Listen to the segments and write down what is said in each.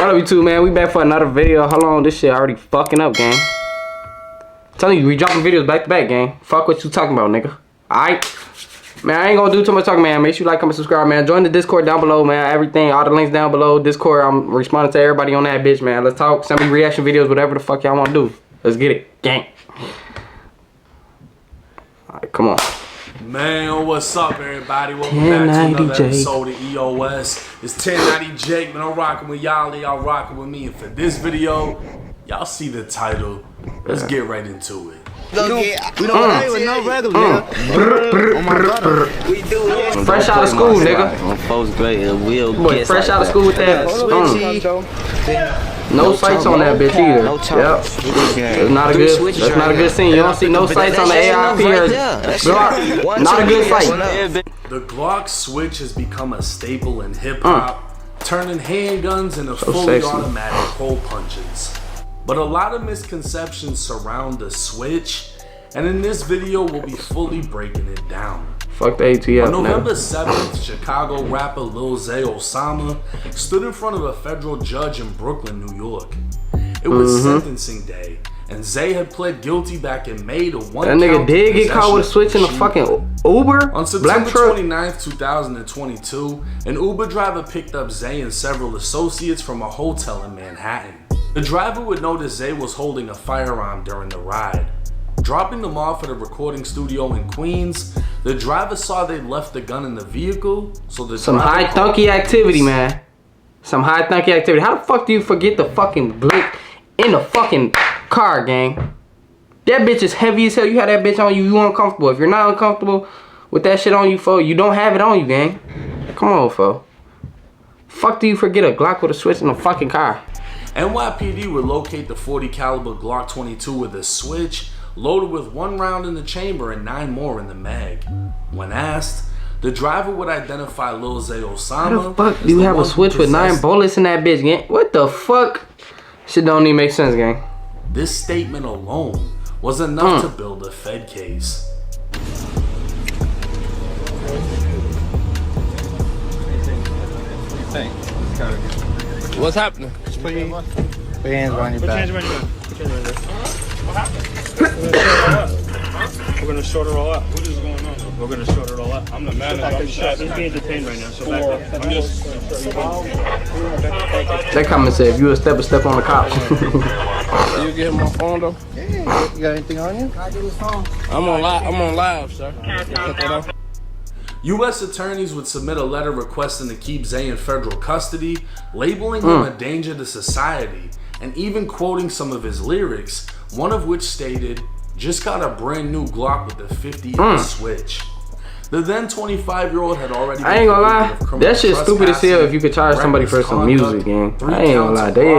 What up, you two, man? We back for another video. Hold on, this shit already fucking up, gang. I'm telling you, we dropping videos back to back, gang. Fuck what you talking about, nigga. Alright? Man, I ain't gonna do too much talking, man. Make sure you like, comment, subscribe, man. Join the Discord down below, man. Everything, all the links down below. Discord, I'm responding to everybody on that bitch, man. Let's talk, send me reaction videos, whatever the fuck y'all wanna do. Let's get it, gang. Alright, come on. Man, what's up, everybody? Welcome back to another episode of EOS. It's 1090 Jake, man. I'm rocking with y'all, y'all rocking with me. And for this video, y'all see the title. Let's get right into it. We don't play with no regular, nigga. Oh my brother. We do it. Fresh out of school, nigga. Folks great and we'll boy, fresh out of school with that. No sights on that bitch either. Yep. It's not a good. That's not a good scene. You don't see no sights on the AIP or Glock. Not a good sight. The Glock switch has become a staple in hip hop, turning handguns into fully automatic hole punches. But a lot of misconceptions surround the switch, and in this video we'll be fully breaking it down. Fuck the ATF. On November 7th, Chicago rapper Lil Zay Osama stood in front of a federal judge in Brooklyn, New York. It was sentencing day, and Zay had pled guilty back in May to one count. That nigga did get caught with a switch in a fucking Uber? On September 29th, 2022, an Uber driver picked up Zay and several associates from a hotel in Manhattan. The driver would notice Zay was holding a firearm during the ride. Dropping them off at a recording studio in Queens, the driver saw they left the gun in the vehicle, so the some high thunky activity, man. Some high thunky activity. How the fuck do you forget the fucking blick in the fucking car, gang? That bitch is heavy as hell. You have that bitch on you, you uncomfortable. If you're not uncomfortable with that shit on you, fo, you don't have it on you, gang. Come on, fo. Fuck do you forget a Glock with a switch in the fucking car? NYPD would locate the .40 caliber Glock 22 with a switch, loaded with 1 round in the chamber and 9 more in the mag. When asked, the driver would identify Lil Zay Osama. How the fuck do you have a switch with 9 bullets in that bitch, gang? What the fuck? Shit don't even make sense, gang. This statement alone was enough to build a Fed case. What's happening? Just put your hands behind your back. What happened? We're gonna sort it all out. What is going on? We're gonna sort it all out. I'm the manager. He's being detained right now, so back up. I'm just... That comment said, if you a step on the cops. You get him my phone though? Yeah. You got anything on you? I'm on live, sir. U.S. attorneys would submit a letter requesting to keep Zay in federal custody, labeling him a danger to society, and even quoting some of his lyrics, one of which stated, "Just got a brand new Glock with a 50-inch switch." The then 25-year-old had already been I ain't gonna lie, that shit's stupid as hell if you could charge somebody for some music, gang. I ain't gonna lie, they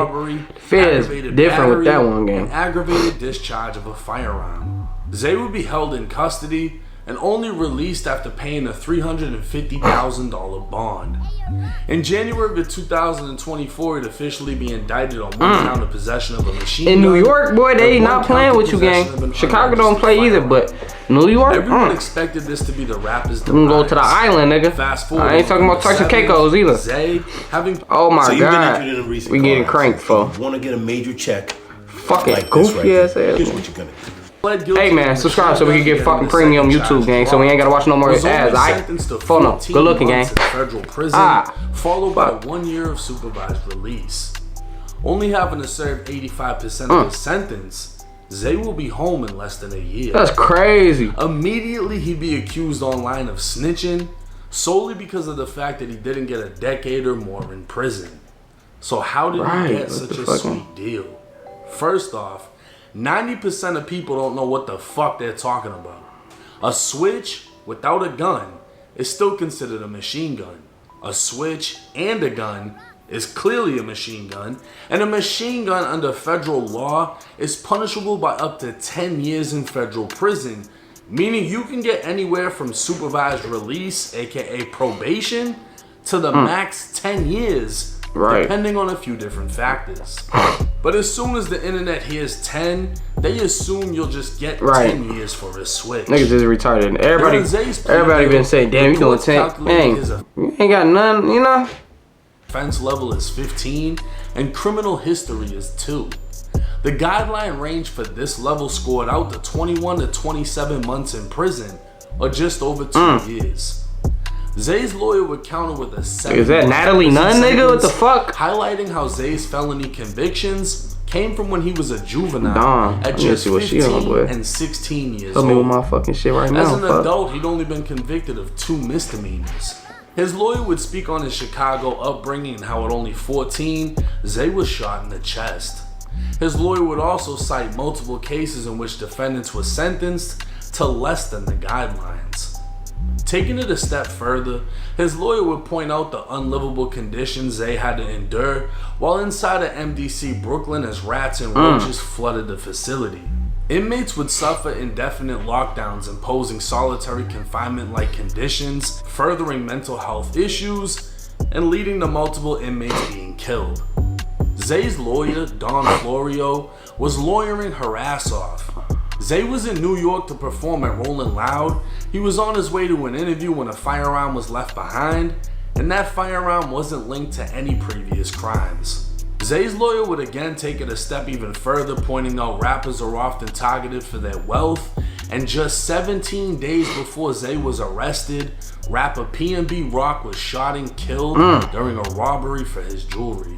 feels different with that one, gang. And aggravated discharge of a firearm. Zay would be held in custody and only released after paying a $350,000 bond. In January of 2024, he'd officially be indicted on 1 count of possession of a machine gun. In New York, boy, they not playing with you, gang. Chicago don't play either, but New York, everyone expected this to be the rapper's demise. I'm gonna go to the island, nigga. Fast forward, I ain't talking about Turks and Caicos either. Zay having oh my god, we getting cranked, for. Want to get a major check? Fucking like goofy ass ass. Here's what you're gonna do. Hey man, subscribe so we can get fucking premium YouTube, gang. So we ain't gotta watch no more ads. Alright, phone up. Good looking, gang. Federal prison, followed by 1 year of supervised release. Only having to serve 85% of his sentence, Zay will be home in less than a year. That's crazy. Immediately, he'd be accused online of snitching, solely because of the fact that he didn't get a decade or more in prison. So how did he get such a sweet deal? First off, 90% of people don't know what the fuck they're talking about. A switch without a gun is still considered a machine gun. A switch and a gun is clearly a machine gun, and a machine gun under federal law is punishable by up to 10 years in federal prison, meaning you can get anywhere from supervised release, aka probation, to the max 10 years, depending on a few different factors. But as soon as the internet hears 10, they assume you'll just get 10 years for a switch. Niggas is retarded. Everybody been saying, damn, you doing 10. Dang, you ain't got none, you know? offense level is 15 and criminal history is 2. The guideline range for this level scored out to 21 to 27 months in prison, or just over 2 years. Zay's lawyer would counter with a 7. Is that Natalie Nunn, nigga? What the fuck? Highlighting how Zay's felony convictions came from when he was a juvenile at just 15 and 16 years old. Tell me with my fucking shit right now. As an adult, he'd only been convicted of 2 misdemeanors. His lawyer would speak on his Chicago upbringing and how at only 14, Zay was shot in the chest. His lawyer would also cite multiple cases in which defendants were sentenced to less than the guidelines. Taking it a step further, his lawyer would point out the unlivable conditions Zay had to endure while inside of MDC Brooklyn as rats and roaches flooded the facility. Inmates would suffer indefinite lockdowns imposing solitary confinement-like conditions, furthering mental health issues, and leading to multiple inmates being killed. Zay's lawyer, Don Florio, was lawyering her ass off. Zay was in New York to perform at Rolling Loud. He was on his way to an interview when a firearm was left behind, and that firearm wasn't linked to any previous crimes. Zay's lawyer would again take it a step even further, pointing out rappers are often targeted for their wealth, and just 17 days before Zay was arrested, rapper P&B Rock was shot and killed during a robbery for his jewelry.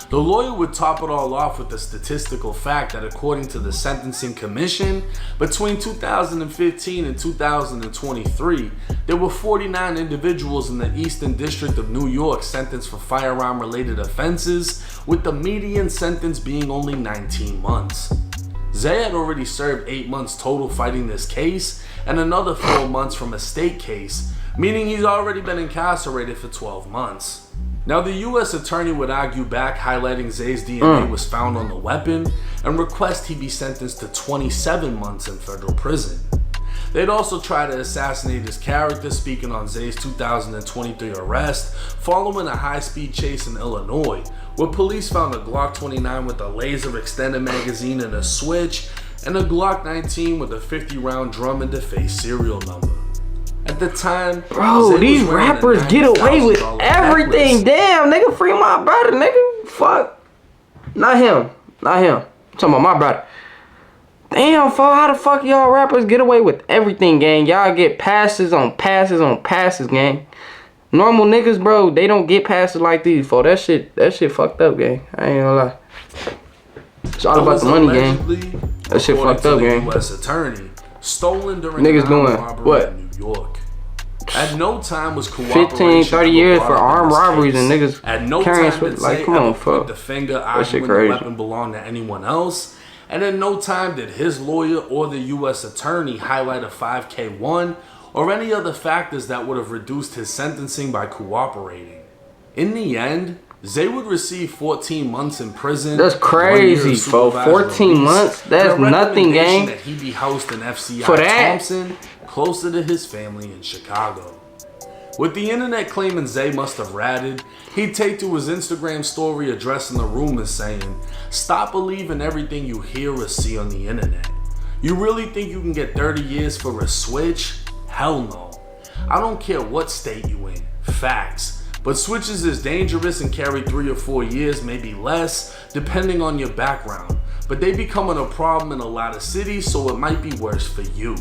The lawyer would top it all off with the statistical fact that according to the Sentencing Commission, between 2015 and 2023, there were 49 individuals in the Eastern District of New York sentenced for firearm-related offenses, with the median sentence being only 19 months. Zay had already served 8 months total fighting this case, and another 4 months from a state case, meaning he's already been incarcerated for 12 months. Now, the U.S. attorney would argue back, highlighting Zay's DNA was found on the weapon, and request he be sentenced to 27 months in federal prison. They'd also try to assassinate his character, speaking on Zay's 2023 arrest following a high-speed chase in Illinois, where police found a Glock 29 with a laser extended magazine and a switch, and a Glock 19 with a 50-round drum and deface serial number. At the time, bro, these rappers get away with everything. Damn, nigga, free my brother, nigga. Fuck. Not him. Not him. I'm talking about my brother. Damn, fuck, how the fuck y'all rappers get away with everything, gang? Y'all get passes on passes on passes, gang. Normal niggas, bro, they don't get passes like these, for that shit fucked up, gang. I ain't gonna lie. It's all about the money, gang. That shit fucked up, gang. U.S. attorney stolen during niggas doing what? In New York. At no time was cooperation 15, 30 years for armed robberies and niggas at no carrying time shit. Like, come on, fuck. The finger arguing the weapon belonged to anyone else. And at no time did his lawyer or the U.S. attorney highlight a 5K1 or any other factors that would have reduced his sentencing by cooperating. In the end, Zay would receive 14 months in prison. That's crazy, folks. 14 months? That's nothing, gang. That he be housed in FCI for that? Thompson, closer to his family in Chicago. With the internet claiming Zay must have ratted, he'd take to his Instagram story addressing the rumors saying, "Stop believing everything you hear or see on the internet. You really think you can get 30 years for a switch? Hell no. I don't care what state you in. Facts. But switches is dangerous and carry 3 or 4 years, maybe less, depending on your background. But they becoming a problem in a lot of cities, so it might be worse for you.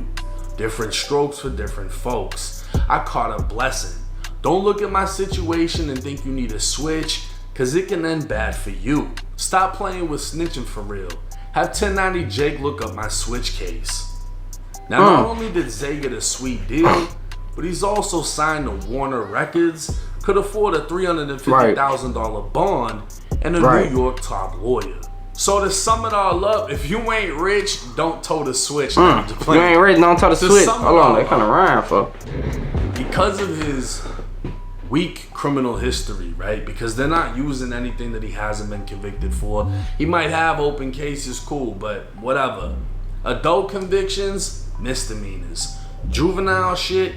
Different strokes for different folks. I caught a blessing. Don't look at my situation and think you need a switch, cause it can end bad for you. Stop playing with snitching for real. Have 1090 Jake look up my switch case." Now, not only did Zay get a sweet deal, but he's also signed to Warner Records, could afford a $350,000 bond, and a New York top lawyer. So to sum it all up, if you ain't rich, don't toe the switch. You ain't rich, don't toe the switch. Hold on, that kind of rhyme, fuck. Because of his weak criminal history, right? Because they're not using anything that he hasn't been convicted for. He might have open cases, cool, but whatever. Adult convictions, misdemeanors. Juvenile shit,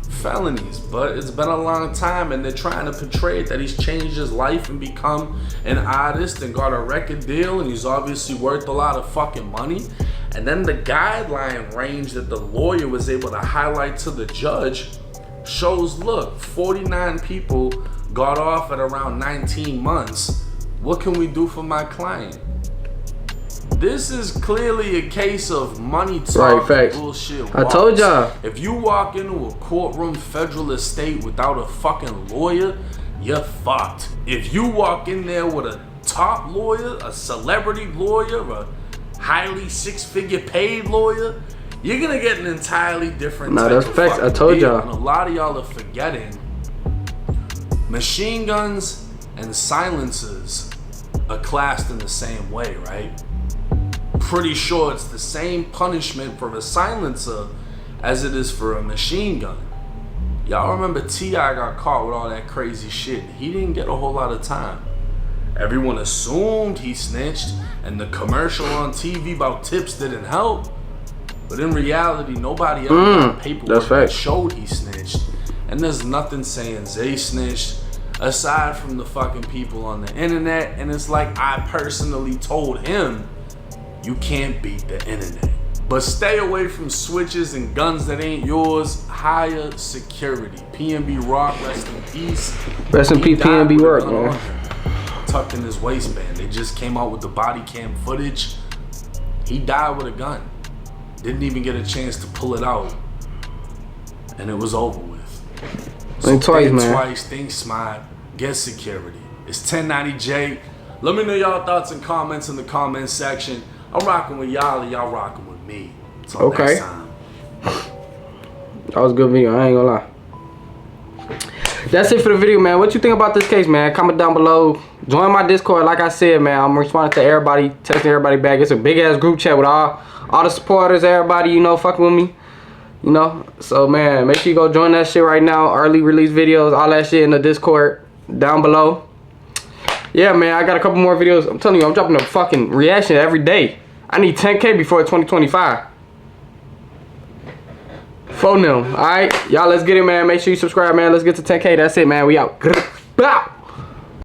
felonies. But it's been a long time and they're trying to portray that he's changed his life and become an artist and got a record deal and he's obviously worth a lot of fucking money. And then the guideline range that the lawyer was able to highlight to the judge shows, look, 49 people got off at around 19 months. What can we do for my client? This is clearly a case of money talk and bullshit walks. I told y'all. If you walk into a courtroom, federal estate without a fucking lawyer, you're fucked. If you walk in there with a top lawyer, a celebrity lawyer, a highly six-figure paid lawyer, you're gonna get an entirely different type that's of facts. I fucking told deal. y'all. And a lot of y'all are forgetting machine guns and silencers are classed in the same way, right? Pretty sure it's the same punishment for a silencer as it is for a machine gun. Y'all remember T.I. got caught with all that crazy shit. He didn't get a whole lot of time. Everyone assumed he snitched, and the commercial on TV about tips didn't help. But in reality, nobody ever got paperwork that showed he snitched. And there's nothing saying Zay snitched aside from the fucking people on the internet. And it's like I personally told him, you can't beat the internet. But stay away from switches and guns that ain't yours. Hire security. PNB Rock, rest in peace. Rest in peace, PNB Rock, man. Tucked in his waistband. They just came out with the body cam footage. He died with a gun. Didn't even get a chance to pull it out. And it was over with. So think twice, think smart, get security. It's 1090J. Let me know y'all thoughts and comments in the comment section. I'm rocking with y'all and y'all rocking with me. Until next time. That was a good video, I ain't gonna lie. That's it for the video, man. What you think about this case, man? Comment down below. Join my Discord. Like I said, man, I'm responding to everybody, texting everybody back. It's a big ass group chat with all the supporters, everybody, you know, fucking with me. You know? So, man, make sure you go join that shit right now. Early release videos, all that shit in the Discord down below. Yeah, man, I got a couple more videos. I'm telling you, I'm dropping a fucking reaction every day. I need 10K before 2025. Phone them. Alright, y'all, let's get it, man. Make sure you subscribe, man. Let's get to 10K. That's it, man. We out.